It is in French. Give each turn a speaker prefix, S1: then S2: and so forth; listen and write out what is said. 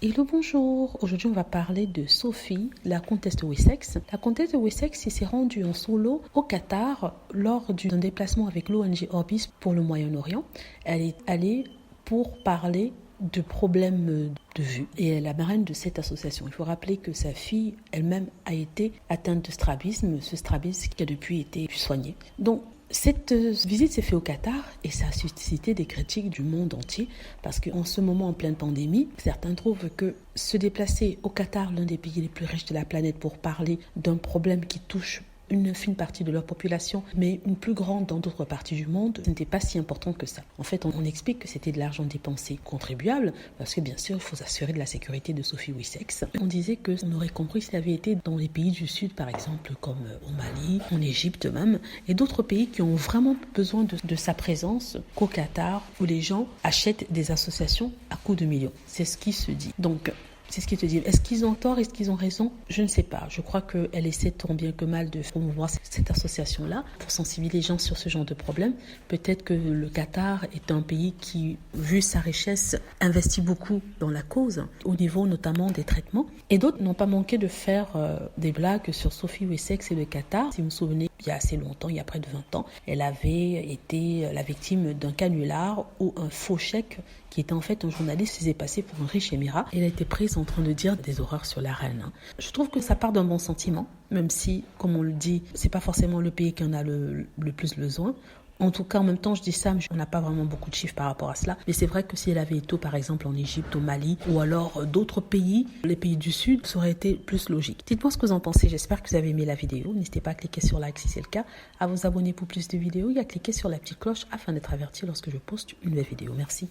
S1: Hello, bonjour. Aujourd'hui, on va parler de Sophie, la comtesse de Wessex. La comtesse de Wessex s'est rendue en solo au Qatar lors d'un déplacement avec l'ONG Orbis pour le Moyen-Orient. Elle est allée pour parler de problèmes de vue et elle est la marraine de cette association. Il faut rappeler que sa fille elle-même a été atteinte de strabisme, ce strabisme qui a depuis été soigné. Donc, cette visite s'est faite au Qatar et ça a suscité des critiques du monde entier parce qu'en ce moment, en pleine pandémie, certains trouvent que se déplacer au Qatar, l'un des pays les plus riches de la planète, pour parler d'un problème qui touche une fine partie de leur population, mais une plus grande dans d'autres parties du monde, ce n'était pas si important que ça. En fait, on explique que c'était de l'argent dépensé contribuable, parce que bien sûr, il faut s'assurer de la sécurité de Sophie Wessex. On disait qu'on aurait compris s'il avait été dans les pays du Sud, par exemple, comme au Mali, en Égypte même, et d'autres pays qui ont vraiment besoin de sa présence qu'au Qatar, où les gens achètent des associations à coups de millions. C'est ce qui se dit. Donc, c'est ce qu'ils te disent. Est-ce qu'ils ont tort? Est-ce qu'ils ont raison? Je ne sais pas. Je crois qu'elle essaie tant bien que mal de promouvoir cette association-là pour sensibiliser les gens sur ce genre de problème. Peut-être que le Qatar est un pays qui, vu sa richesse, investit beaucoup dans la cause, au niveau notamment des traitements. Et d'autres n'ont pas manqué de faire des blagues sur Sophie Wessex et le Qatar. Si vous vous souvenez, il y a assez longtemps, il y a près de 20 ans, elle avait été la victime d'un canular ou un faux chèque qui était en fait un journaliste faisait passer pour un riche émirat. Elle a été prise en train de dire des horreurs sur la reine. Je trouve que ça part d'un bon sentiment, même si, comme on le dit, c'est pas forcément le pays qui en a le plus besoin. En tout cas, en même temps, je dis ça, mais on n'a pas vraiment beaucoup de chiffres par rapport à cela. Mais c'est vrai que si elle avait été, par exemple, en Égypte, au Mali, ou alors d'autres pays, les pays du Sud, ça aurait été plus logique. Dites-moi ce que vous en pensez. J'espère que vous avez aimé la vidéo. N'hésitez pas à cliquer sur like si c'est le cas, à vous abonner pour plus de vidéos et à cliquer sur la petite cloche afin d'être averti lorsque je poste une nouvelle vidéo. Merci.